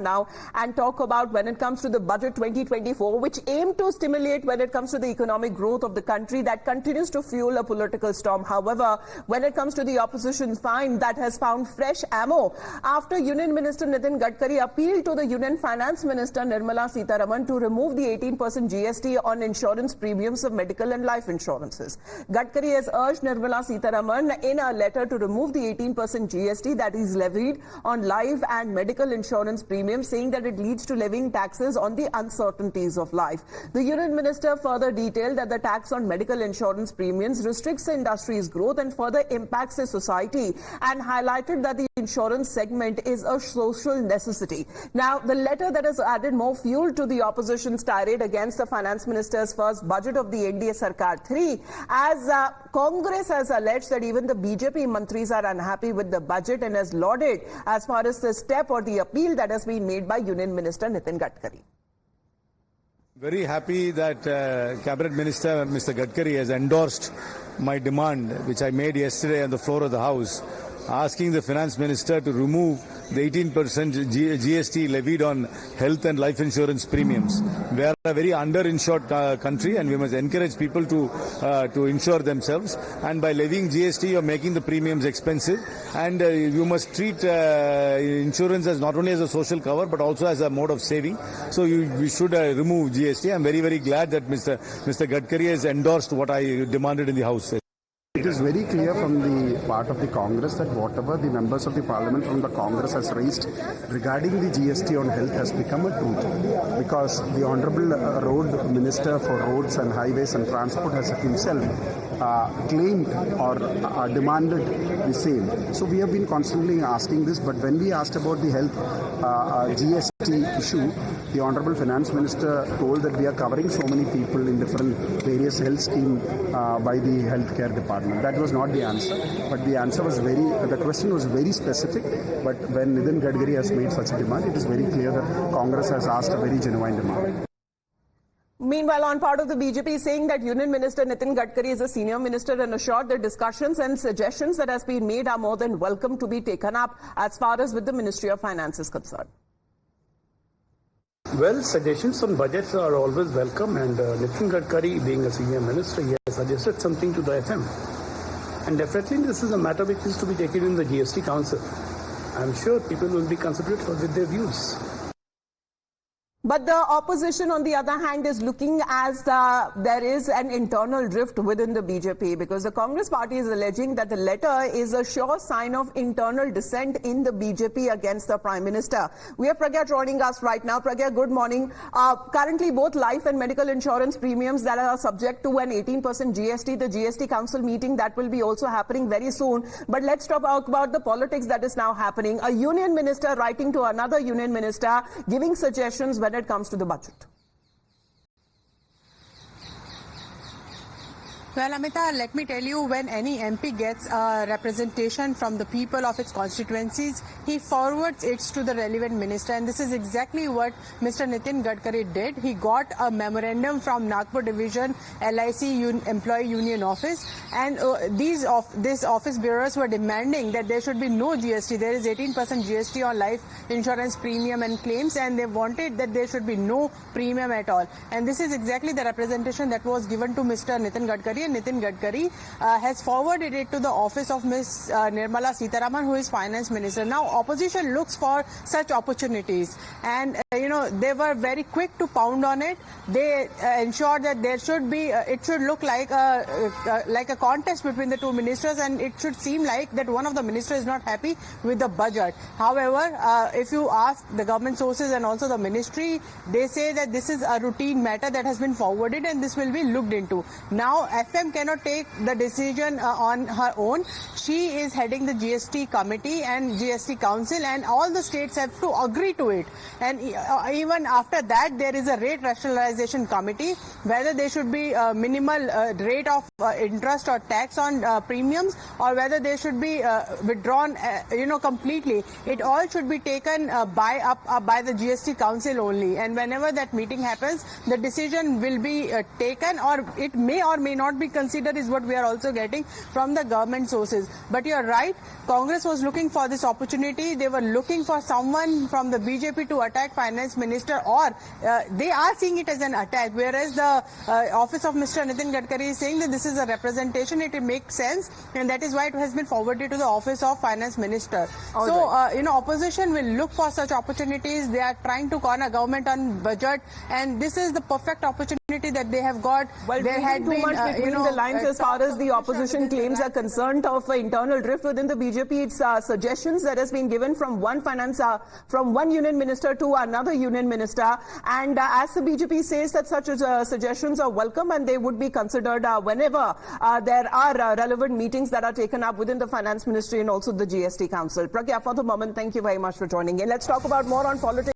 now and talk about when it comes to the budget 2024, which aim to stimulate when it comes to the economic growth of the country that continues to fuel a political storm. However, when it comes to the opposition find that has found fresh ammo after Union Minister Nitin Gadkari appealed to the Union Finance Minister Nirmala Sitharaman to remove the 18% GST on insurance premiums of medical and life insurances. Gadkari has urged Nirmala Sitharaman in a letter to remove the 18% GST that is levied on life and medical insurance premiums, saying that it leads to levying taxes on the uncertainties of life. The Union Minister further detailed that the tax on medical insurance premiums restricts the industry's growth and further impacts the society, and highlighted that the insurance segment is a social necessity. Now, the letter that has added more fuel to the opposition's tirade against the Finance Minister's first budget of the NDA Sarkar 3, as Congress has alleged that even the BJP mantris are unhappy with the budget and has lauded as far as the step or the appeal that has been made by Union Minister Nitin Gadkari. Very happy that Cabinet Minister Mr. Gadkari has endorsed my demand, which I made yesterday on the floor of the House, asking the Finance Minister to remove the 18% GST levied on health and life insurance premiums. We are a very underinsured country, and we must encourage people to insure themselves. And by levying GST, you are making the premiums expensive. And you must treat insurance as not only as a social cover, but also as a mode of saving. So we should remove GST. I am very, very glad that Mr. Gadkari has endorsed what I demanded in the House. It is very clear from the part of the Congress that whatever the members of the Parliament from the Congress has raised regarding the GST on health has become a truth, because the Honourable Road Minister for Roads and Highways and Transport has himself claimed or demanded the same. So we have been constantly asking this, but when we asked about the health GST issue, the Honourable Finance Minister told that we are covering so many people in different various health schemes by the healthcare department. That was not the answer, but the answer was the question was very specific. But when Nitin Gadkari has made such a demand, it is very clear that Congress has asked a very genuine demand. Meanwhile, on part of the BJP saying that Union Minister Nitin Gadkari is a senior minister and assured the discussions and suggestions that has been made are more than welcome to be taken up as far as with the Ministry of Finance is concerned. Well, suggestions on budgets are always welcome, and Nitin Gadkari, being a senior minister, he has suggested something to the FM. And definitely this is a matter which is to be taken in the GST Council. I'm sure people will be considerate with their views. But the opposition, on the other hand, is looking as there is an internal rift within the BJP, because the Congress party is alleging that the letter is a sure sign of internal dissent in the BJP against the Prime Minister. We have Pragya joining us right now. Pragya, good morning. Currently, both life and medical insurance premiums that are subject to an 18% GST, the GST Council meeting that will be also happening very soon. But let's talk about the politics that is now happening. A union minister writing to another union minister, giving suggestions when it comes to the budget. Well, Amita, let me tell you, when any MP gets a representation from the people of its constituencies, he forwards it to the relevant minister, and this is exactly what Mr. Nitin Gadkari did. He got a memorandum from Nagpur Division LIC Employee Union Office, and this office bearers were demanding that there should be no GST. There is 18% GST on life insurance premium and claims, and they wanted that there should be no premium at all. And this is exactly the representation that was given to Mr. Nitin Gadkari. Nitin Gadkari has forwarded it to the office of Ms. Nirmala Sitharaman, who is Finance Minister. Now, opposition looks for such opportunities, and they were very quick to pound on it. They ensured that there should be, it should look like a contest between the two ministers, and it should seem like that one of the ministers is not happy with the budget. However, if you ask the government sources and also the ministry, they say that this is a routine matter that has been forwarded and this will be looked into. Now, FM cannot take the decision on her own. She is heading the GST committee and GST council, and all the states have to agree to it. And even after that, there is a rate rationalization committee, whether there should be a minimal rate of interest or tax on premiums, or whether they should be withdrawn completely. It all should be taken by the GST council only. And whenever that meeting happens, the decision will be taken, or it may or may not be be considered is what we are also getting from the government sources. But you're right, Congress was looking for this opportunity. They were looking for someone from the BJP to attack finance minister, or they are seeing it as an attack, whereas the office of Mr. Nitin Gadkari is saying that this is a representation, it makes sense, and that is why it has been forwarded to the office of finance minister. Opposition will look for such opportunities. They are trying to corner government on budget, and this is the perfect opportunity that they have got. Well, there had too much between the lines as far as the opposition claims are concerned of internal drift within the BJP. It's suggestions that has been given from one union minister to another union minister, and as the BJP says that such suggestions are welcome and they would be considered whenever there are relevant meetings that are taken up within the finance ministry and also the GST council. Pragya, for the moment, thank you very much for joining in. Let's talk about more on politics.